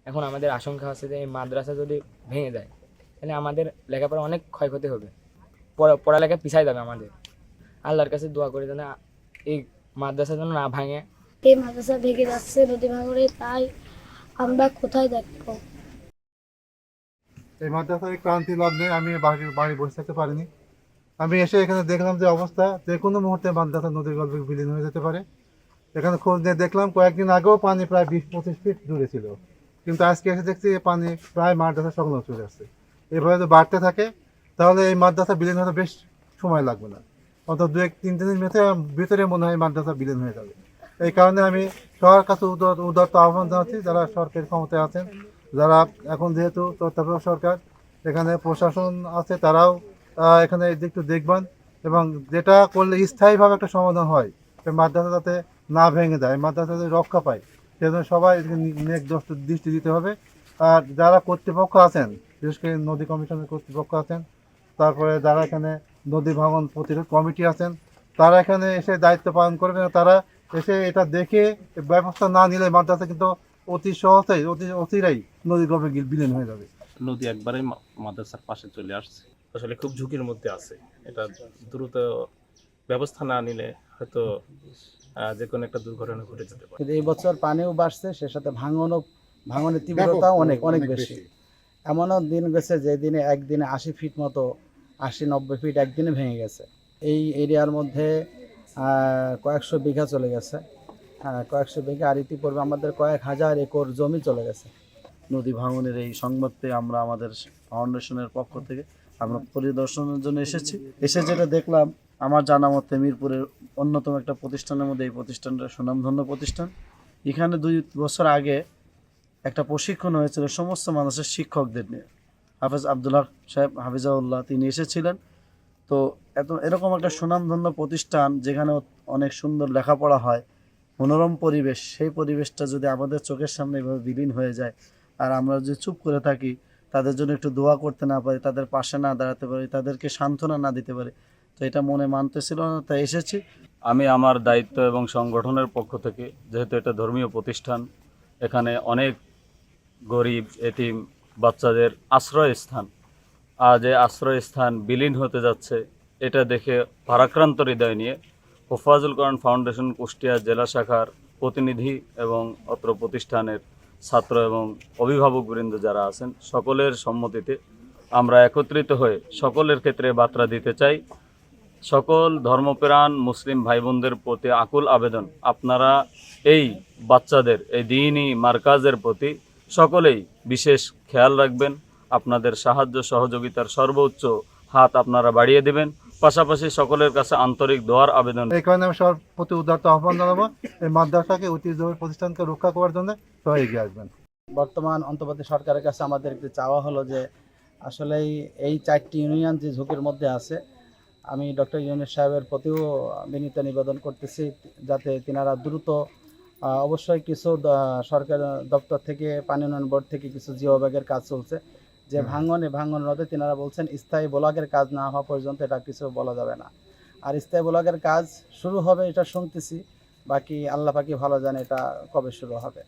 এখন আমাদের আশঙ্কা আছে যে এই মাদ্রাসা যদি ভেঙে যায় তাহলে আমাদের লেখাপড়া অনেক ক্ষয়ক্ষতি হবে, পড়ালেখা পিছায় যাবে আমাদের। আল্লাহর কাছে দোয়া করি যেন এই মাদ্রাসা যেন না ভাঙে। এই মাদ্রাসা ভেঙে যাচ্ছে নদী ভাঙনে, তাই আমরা কোথায় দেখবো? এই মাদ্রাসার ক্রান্তি লগ্নে আমি বাড়ি বাড়ি বসে থাকতে পারিনি। আমি এসে এখানে দেখলাম যে অবস্থা, যে কোনো মুহূর্তে মাদ্রাসা নদীর গর্ভে বিলীন হয়ে যেতে পারে। এখানে খোঁজ নিয়ে দেখলাম কয়েকদিন আগেও পানি প্রায় 20-25 ফিট দূরে ছিল, কিন্তু আজকে এসে দেখছি এই পানি প্রায় মাদ্রাসা সংলগ্ন চলে আসছে। এভাবে যদি বাড়তে থাকে তাহলে এই মাদ্রাসা বিলীন হতে বেশ সময় লাগবে না, অন্তত 2-3 দিনের ভিতরে মনে হয় মাদ্রাসা বিলীন হয়ে যাবে। এই কারণে আমি সবার কাছে উদারত আহ্বান জানাচ্ছি, যারা সরকারি ক্ষমতায় আছেন, যারা এখন যেহেতু তত্ত্বাবধায়ক সরকার, এখানে প্রশাসন আছে, তারাও এখানে একটু দেখবেন এবং যেটা করলে স্থায়ীভাবে একটা সমাধান হয়, মাদ্রাসা যাতে না ভেঙে যায়, মাদ্রাসা যাতে রক্ষা পায়, সেজন্য সবাই এদিকে নেক দৃষ্টি দিতে হবে। আর যারা কর্তৃপক্ষ আছেন, বিশেষ করে নদী কমিশনের কর্তৃপক্ষ আছেন, তারপরে যারা এখানে নদী ভাঙন প্রতিরোধ কমিটি আছেন, তারা এখানে এসে দায়িত্ব পালন করবেন। তারা এসে এটা দেখে ব্যবস্থা না নিলে মাদ্রাসা কিন্তু অতি সহজেই অচিরেই নদী গর্ভে বিলীন হয়ে যাবে। নদী একবারেই মাদ্রাসার পাশে চলে আসছে, আসলে খুব ঝুঁকির মধ্যে আছে। এটা দ্রুত ব্যবস্থা না নিলে হয়তো যে কোনো একটা দুর্ঘটনা ঘটে যেতে পারে। কিন্তু এই বছর পানিও বাড়ছে, সে সাথে ভাঙনের তীব্রতাও অনেক অনেক বেশি। এমনও দিন গেছে যে দিনে একদিনে 80 ফিট মতো, 80-90 ফিট একদিনে ভেঙে গেছে। এই এরিয়ার মধ্যে কয়েকশো বিঘা চলে গেছে, কয়েকশো বিঘা, আর ইতিপূর্বে আমাদের কয়েক হাজার একর জমি চলে গেছে। নদী ভাঙনের এই সংবাদ পেয়ে আমরা আমাদের ফাউন্ডেশনের পক্ষ থেকে আমরা পরিদর্শনের জন্য এসে যেটা দেখলাম, আমার জানা মতে মিরপুরের অন্যতম একটা প্রতিষ্ঠানের মধ্যে এই প্রতিষ্ঠানটা সুনামধন্য প্রতিষ্ঠান। এখানে 2 বছর আগে একটা প্রশিক্ষণ হয়েছিল সমস্ত মানুষের শিক্ষকদের নিয়ে। হাফেজ আবদুল্লাহ সাহেব হাফিজাউল্লাহ তিনি এসেছিলেন। তো এরকম একটা সুনামধন্য প্রতিষ্ঠান, যেখানে অনেক সুন্দর লেখাপড়া হয়, মনোরম পরিবেশ, সেই পরিবেশটা যদি আমাদের চোখের সামনে এভাবে বিলীন হয়ে যায়, আর আমরা যদি চুপ করে থাকি, তাদের জন্য একটু দোয়া করতে না পারি, তাদের পাশে না দাঁড়াতে পারি, তাদেরকে সান্ত্বনা না দিতে পারি, তো এটা মনে মানতেছিল না, তাই এসেছি। আমি আমার দায়িত্ব এবং সংগঠনের পক্ষ থেকে, যেহেতু এটা ধর্মীয় প্রতিষ্ঠান, এখানে অনেক গরিব এতিম বাচ্চাদের আশ্রয়স্থান, আজ এই আশ্রয়স্থান বিলীন হতে যাচ্ছে, এটা দেখে ভারাক্রান্ত হৃদয় নিয়ে হুফাজুল কোরআন ফাউন্ডেশন কুষ্টিয়া জেলা শাখার প্রতিনিধি এবং অত্র প্রতিষ্ঠানের ছাত্র এবং অভিভাবকবৃন্দ যারা আছেন, সকলের সম্মতিতে আমরা একত্রিত হয়ে সকলের ক্ষেত্রে বার্তা দিতে চাই। সকল ধর্মপ্রাণ মুসলিম ভাই বোনদের প্রতি আকুল আবেদন, আপনারা এই বাচ্চাদের এই দ্বীনি মার্কাজের প্রতি সকলেই বিশেষ খেয়াল রাখবেন। আপনাদের সাহায্য সহযোগিতার সর্বোচ্চ হাত আপনারা বাড়িয়ে দেবেন, পাশাপাশি সকলের কাছে আন্তরিক দোয়ার আবেদন। এই কারণে আমি সবার প্রতি উদারত আহ্বান জানাবো, এই মাদ্রাসাকে ঐতিহ্যবাহী প্রতিষ্ঠানকে রক্ষা করার জন্য সবাই এগিয়ে আসবেন। বর্তমান অন্তর্বর্তী সরকারের কাছে আমাদের একটু চাওয়া হলো যে আসলেই এই 4টি ইউনিয়ন যে ঝুঁকির মধ্যে আছে, আমি ডক্টর ইউনূস সাহেবের প্রতিও বিনীত নিবেদন করতেছি যাতে তিনারা দ্রুত অবশ্যই কিছু সরকার দপ্তর থেকে, পানি উন্নয়ন বোর্ড থেকে কিছু জিও ব্যাগের কাজ চলছে, যে ভাঙন রোধে তিনারা বলছেন স্থায়ী ব্লকের কাজ না হওয়া পর্যন্ত এটা কিছু বলা যাবে না। আর স্থায়ী ব্লকের কাজ শুরু হবে এটা শুনতেছি, বাকি আল্লাহ পাকি ভালো জানে এটা কবে শুরু হবে।